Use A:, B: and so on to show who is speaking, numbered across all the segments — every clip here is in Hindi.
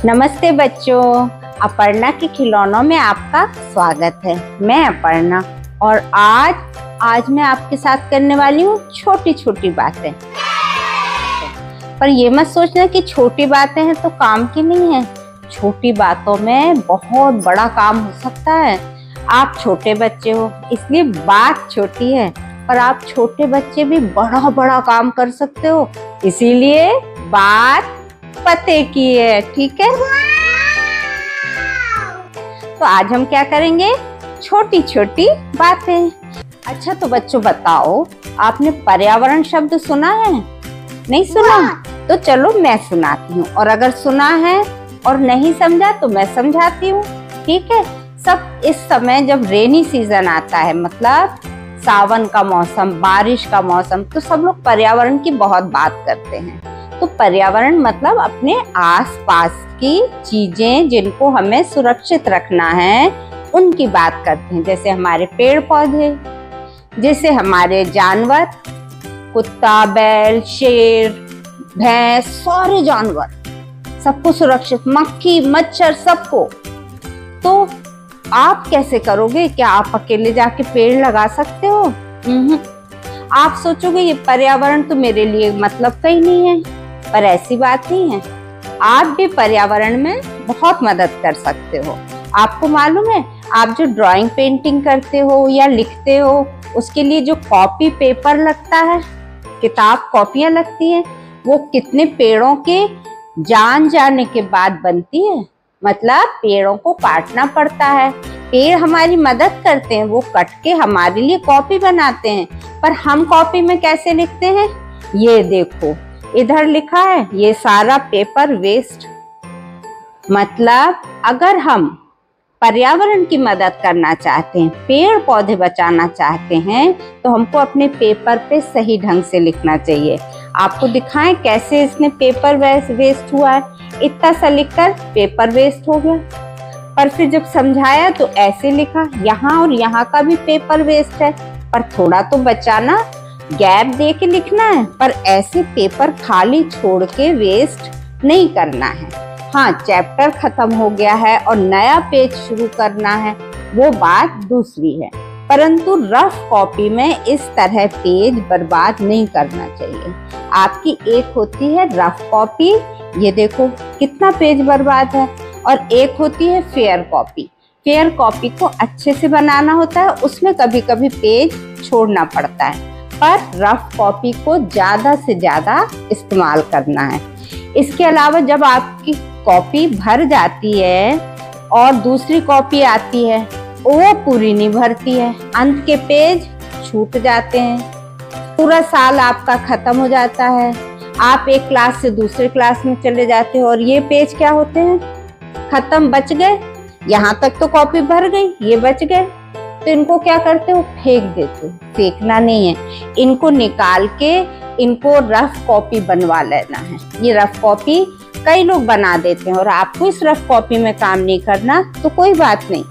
A: नमस्ते बच्चों, अपर्णा के खिलौनों में आपका स्वागत है। मैं अपर्णा और आज मैं आपके साथ करने वाली हूँ छोटी छोटी बातें। पर ये मत सोचना कि छोटी बातें हैं तो काम की नहीं है। छोटी बातों में बहुत बड़ा काम हो सकता है। आप छोटे बच्चे हो इसलिए बात छोटी है, पर आप छोटे बच्चे भी बड़ा बड़ा काम कर सकते हो, इसीलिए बात पते की है। ठीक है, तो आज हम क्या करेंगे? छोटी छोटी बातें। अच्छा तो बच्चों बताओ, आपने पर्यावरण शब्द सुना है? नहीं सुना? तो चलो मैं सुनाती हूँ, और अगर सुना है और नहीं समझा तो मैं समझाती हूँ। ठीक है, सब इस समय जब रेनी सीजन आता है, मतलब सावन का मौसम, बारिश का मौसम, तो सब लोग पर्यावरण की बहुत बात करते हैं। तो पर्यावरण मतलब अपने आसपास की चीजें जिनको हमें सुरक्षित रखना है, उनकी बात करते हैं। जैसे हमारे पेड़ पौधे, जैसे हमारे जानवर, कुत्ता, बैल, शेर, भैंस, सारे जानवर, सबको सुरक्षित, मक्खी, मच्छर, सबको। तो आप कैसे करोगे? क्या आप अकेले जाके पेड़ लगा सकते हो? आप सोचोगे ये पर्यावरण तो मेरे लिए मतलब का ही नहीं है, पर ऐसी बात नहीं है। आप भी पर्यावरण में बहुत मदद कर सकते हो। आपको मालूम है, आप जो ड्राइंग पेंटिंग करते हो या लिखते हो, उसके लिए जो कॉपी पेपर लगता है, किताब कॉपियां लगती हैं, वो कितने पेड़ों के जान जाने के बाद बनती है। मतलब पेड़ों को काटना पड़ता है। पेड़ हमारी मदद करते हैं, वो कट के हमारे लिए कॉपी बनाते हैं। पर हम कॉपी में कैसे लिखते हैं? ये देखो, इधर लिखा है ये सारा पेपर वेस्ट। मतलब अगर हम पर्यावरण की मदद करना चाहते हैं, पेड़ पौधे बचाना चाहते हैं, तो हमको अपने पेपर पे सही ढंग से लिखना चाहिए। आपको दिखाएं कैसे इसने पेपर वेस्ट हुआ है। इतना सा लिखकर पेपर वेस्ट हो गया। पर फिर जब समझाया तो ऐसे लिखा, यहाँ और यहाँ का भी पेपर वेस्ट है, पर थोड़ा तो बचाना, गैप दे के लिखना है। पर ऐसे पेपर खाली छोड़ के वेस्ट नहीं करना है। हाँ, चैप्टर खत्म हो गया है और नया पेज शुरू करना है, वो बात दूसरी है। परंतु रफ कॉपी में इस तरह पेज बर्बाद नहीं करना चाहिए। आपकी एक होती है रफ कॉपी, ये देखो कितना पेज बर्बाद है, और एक होती है फेयर कॉपी। फेयर कॉपी को अच्छे से बनाना होता है, उसमें कभी कभी पेज छोड़ना पड़ता है, पर रफ कॉपी को ज्यादा से ज्यादा इस्तेमाल करना है। इसके अलावा जब आपकी कॉपी भर जाती है और दूसरी कॉपी आती है, वो पूरी नहीं भरती है, अंत के पेज छूट जाते हैं, पूरा साल आपका खत्म हो जाता है। आप एक क्लास से दूसरे क्लास में चले जाते हो और ये पेज क्या होते हैं? खत्म, बच गए। यहाँ तक तो कॉपी भर गई, ये बच गए, तो इनको क्या करते हो? फेंक देते हो। फेंकना नहीं है, इनको निकाल के इनको रफ कॉपी बनवा लेना है। ये रफ कॉपी कई लोग बना देते हैं, और आपको इस रफ कॉपी में काम नहीं करना तो कोई बात नहीं।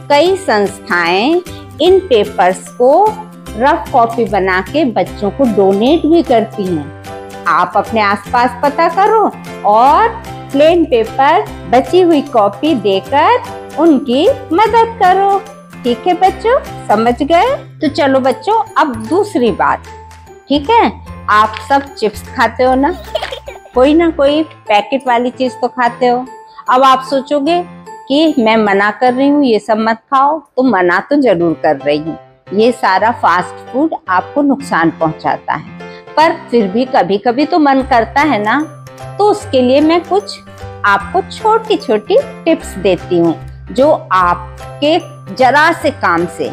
A: कई संस्थाएं इन पेपर्स को रफ कॉपी बना के बच्चों को डोनेट भी करती हैं। आप अपने आसपास पता करो और प्लेन पेपर, बची हुई कॉपी देकर उनकी मदद करो। ठीक है बच्चों, समझ गए? तो चलो बच्चों, अब दूसरी बात। ठीक है, आप सब चिप्स खाते हो ना? कोई ना कोई पैकेट वाली चीज तो खाते हो। अब आप सोचोगे कि मैं मना कर रही हूँ, ये सब मत खाओ, तो मना तो जरूर कर रही हूँ। ये सारा फास्ट फूड आपको नुकसान पहुंचाता है, पर फिर भी कभी कभी तो मन करता है ना, तो उसके लिए मैं कुछ आपको छोटी छोटी टिप्स देती हूँ, जो आपके जरा से काम से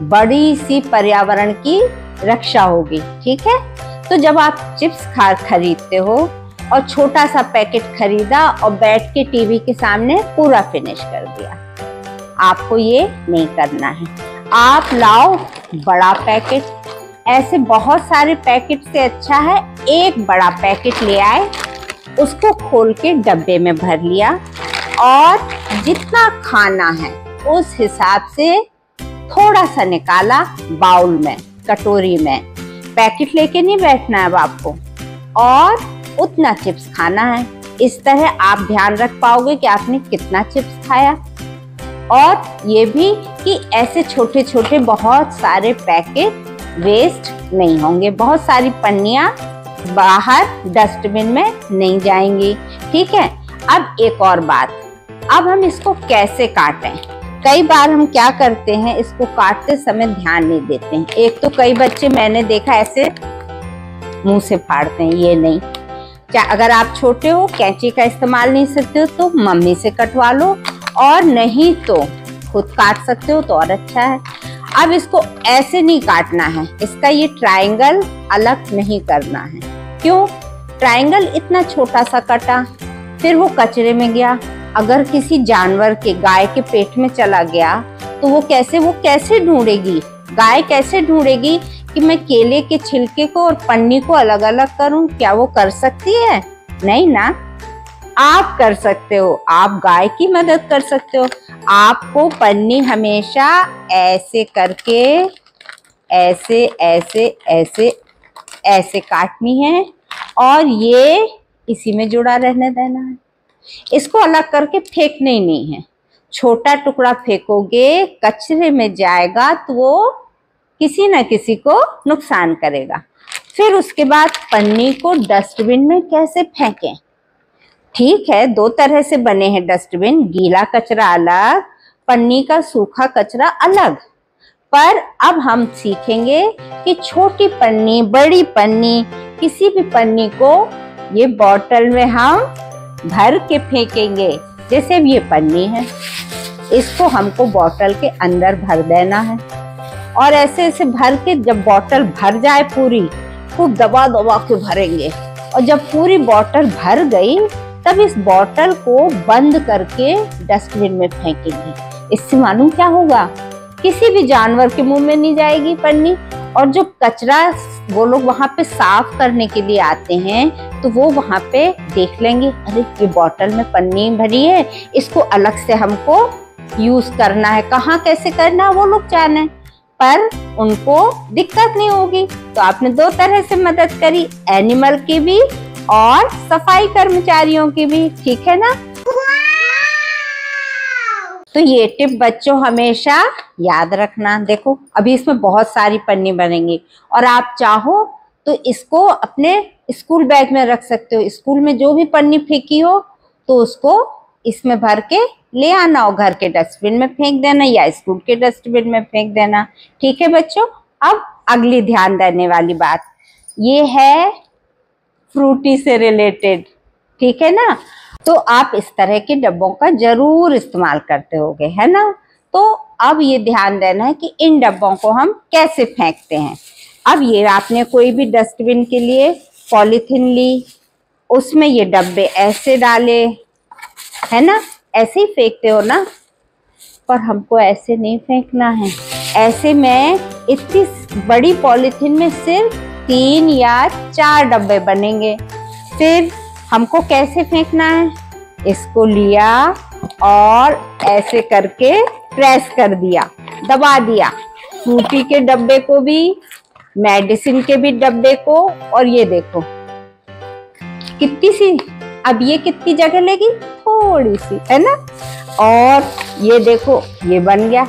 A: बड़ी सी पर्यावरण की रक्षा होगी। ठीक है, तो जब आप चिप्स खरीदते हो और छोटा सा पैकेट खरीदा और बैठ के टीवी के सामने पूरा फिनिश कर दिया, आपको ये नहीं करना है। आप लाओ बड़ा पैकेट। ऐसे बहुत सारे पैकेट से अच्छा है एक बड़ा पैकेट ले आए, उसको खोल के डब्बे में भर लिया, और जितना खाना है उस हिसाब से थोड़ा सा निकाला बाउल में, कटोरी में, पैकेट लेके नहीं बैठना है अब आपको, और उतना चिप्स खाना है। इस तरह आप ध्यान रख पाओगे कि आपने कितना चिप्स खाया। और ये भी कि ऐसे छोटे छोटे बहुत सारे पैकेट वेस्ट नहीं होंगे, बहुत सारी पन्नियां बाहर डस्टबिन में नहीं जाएंगी। ठीक है। अब एक और बात, अब हम इसको कैसे काटें। कई बार हम क्या करते हैं, इसको काटते समय ध्यान नहीं देते हैं। एक तो कई बच्चे मैंने देखा ऐसे मुंह से फाड़ते हैं, ये नहीं। अगर आप छोटे हो, कैंची का इस्तेमाल नहीं सकते हो तो मम्मी से कटवा लो, और नहीं तो खुद काट सकते हो तो और अच्छा है। अब इसको ऐसे नहीं काटना है, इसका ये ट्रायंगल अलग नहीं करना है। क्यों? ट्रायंगल इतना छोटा सा कटा, फिर वो कचरे में गया। अगर किसी जानवर के, गाय के पेट में चला गया तो वो कैसे ढूंढेगी? गाय कैसे ढूंढेगी कि मैं केले के छिलके को और पन्नी को अलग अलग करूं? क्या वो कर सकती है? नहीं ना। आप कर सकते हो, आप गाय की मदद कर सकते हो। आपको पन्नी हमेशा ऐसे करके ऐसे ऐसे ऐसे ऐसे काटनी है, और ये इसी में जुड़ा रहने देना है। इसको अलग करके फेंकना ही नहीं है। छोटा टुकड़ा फेंकोगे, कचरे में जाएगा तो वो किसी न किसी को नुकसान करेगा। फिर उसके बाद पन्नी को डस्टबिन में कैसे फेंकें? ठीक है, दो तरह से बने हैं डस्टबिन, गीला कचरा अलग, पन्नी का सूखा कचरा अलग। पर अब हम सीखेंगे कि छोटी पन्नी, बड़ी पन्नी, किसी भी पन्नी को ये बॉटल में हम भर के फेंकेंगे। जैसे ये पन्नी है, इसको हमको बॉटल के अंदर भर देना है, और ऐसे ऐसे भर के जब बॉटल भर जाए पूरी, खूब दबा दबा के भरेंगे। और जब पूरी बॉटल भर गई तब इस बॉटल को बंद करके डस्टबिन में फेंकेंगे। इससे मालूम क्या होगा? किसी भी जानवर के मुंह में नहीं जाएगी पन्नी, और जो कचरा वो लोग वहां पे साफ करने के लिए आते हैं तो वो वहां पे देख लेंगे, अरे ये बॉटल में पन्नी भरी है, इसको अलग से हमको यूज करना है। कहाँ कैसे करना है वो लोग जाने, पर उनको दिक्कत नहीं होगी। तो आपने दो तरह से मदद करी, एनिमल की भी और सफाई कर्मचारियों की भी। ठीक है ना? तो ये टिप बच्चों हमेशा याद रखना। देखो अभी इसमें बहुत सारी पन्नी बनेंगी, और आप चाहो तो इसको अपने स्कूल बैग में रख सकते हो। स्कूल में जो भी पन्नी फेंकी हो तो उसको इसमें भर के ले आना, और घर के डस्टबिन में फेंक देना या स्कूल के डस्टबिन में फेंक देना। ठीक है बच्चों? अब अगली ध्यान देने वाली बात ये है फ्रूटी से रिलेटेड। ठीक है ना? तो आप इस तरह के डब्बों का जरूर इस्तेमाल करते होगे, है ना? तो अब ये ध्यान देना है कि इन डब्बों को हम कैसे फेंकते हैं। अब ये आपने कोई भी डस्टबिन के लिए पॉलीथीन ली, उसमें ये डब्बे ऐसे डाले, है ना? ऐसे ही फेंकते हो ना? पर हमको ऐसे नहीं फेंकना है। ऐसे में इतनी बड़ी पॉलीथीन में सिर्फ 3 या 4 डब्बे बनेंगे। फिर हमको कैसे फेंकना है? इसको लिया और ऐसे करके प्रेस कर दिया, दबा दिया। फ्रूटी के डब्बे को भी, मेडिसिन के भी डब्बे को, और ये देखो कितनी सी, अब ये कितनी जगह लेगी? थोड़ी सी, है ना? और ये देखो ये बन गया।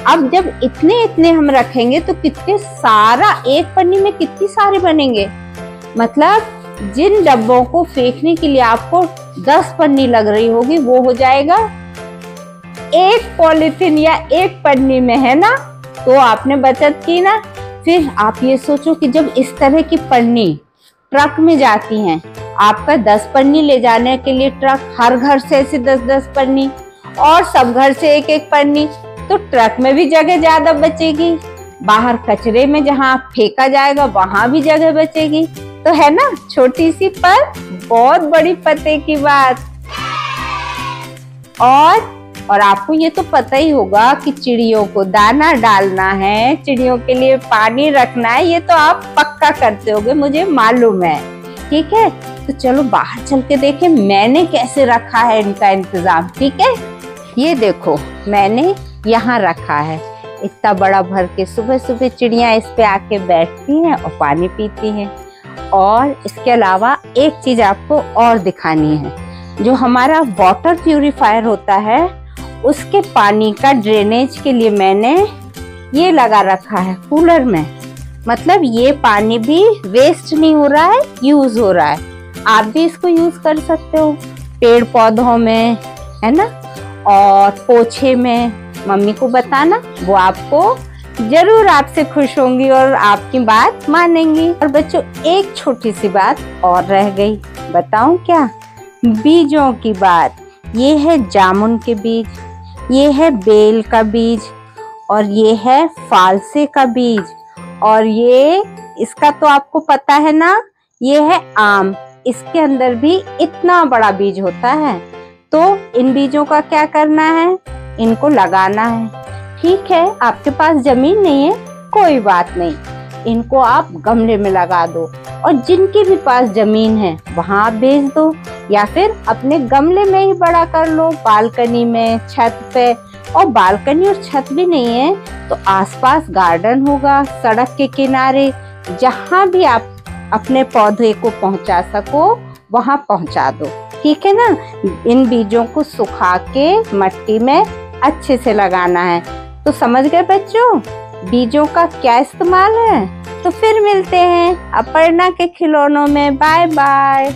A: अब जब इतने इतने हम रखेंगे तो कितने सारा, एक पन्नी में कितनी सारे बनेंगे। मतलब जिन डब्बों को फेंकने के लिए आपको 10 पन्नी लग रही होगी, वो हो जाएगा एक पॉलीथीन या एक पन्नी में, है ना? तो आपने बचत की ना। फिर आप ये सोचो कि जब इस तरह की पन्नी ट्रक में जाती हैं, आपका 10 पन्नी ले जाने के लिए ट्रक, हर घर से ऐसे 10-10 पन्नी, और सब घर से एक एक पन्नी, तो ट्रक में भी जगह ज्यादा बचेगी, बाहर कचरे में जहाँ फेंका जाएगा वहां भी जगह बचेगी। तो है ना, छोटी सी पर बहुत बड़ी पते की बात। और आपको ये तो पता ही होगा कि चिड़ियों को दाना डालना है, चिड़ियों के लिए पानी रखना है, ये तो आप पक्का करते होगे, मुझे मालूम है। ठीक है? तो चलो बाहर चल के देखें मैंने कैसे रखा है इनका इंतजाम। ठीक है? ये देखो मैंने यहाँ रखा है, इतना बड़ा भर के सुबह सुबह चिड़िया इस पे आके बैठती हैं और पानी पीती हैं। और इसके अलावा एक चीज आपको और दिखानी है, जो हमारा वाटर प्यूरिफायर होता है उसके पानी का ड्रेनेज के लिए मैंने ये लगा रखा है कूलर में। मतलब ये पानी भी वेस्ट नहीं हो रहा है, यूज हो रहा है। आप भी इसको यूज कर सकते हो पेड़ पौधों में, है ना, और पोछे में। मम्मी को बताना, वो आपको जरूर आपसे खुश होंगी और आपकी बात मानेंगी। और बच्चों एक छोटी सी बात और रह गई, बताऊं क्या? बीजों की बात। ये है जामुन के बीज, ये है बेल का बीज, और ये है फालसे का बीज, और ये इसका तो आपको पता है ना, ये है आम। इसके अंदर भी इतना बड़ा बीज होता है। तो इन बीजों का क्या करना है? इनको लगाना है। ठीक है, आपके पास जमीन नहीं है, कोई बात नहीं, इनको आप गमले में लगा दो, और जिनके भी पास जमीन है वहां आप भेज दो, या फिर अपने गमले में ही बड़ा कर लो, बालकनी में, छत पे। और बालकनी और छत भी नहीं है तो आसपास गार्डन होगा, सड़क के किनारे, जहां भी आप अपने पौधे को पहुंचा सको वहां पहुंचा दो। ठीक है ना? इन बीजों को सुखा के मट्टी में अच्छे से लगाना है। तो समझ गए बच्चों बीजों का क्या इस्तेमाल है? तो फिर मिलते हैं अपर्णा के खिलौनों में। Bye bye.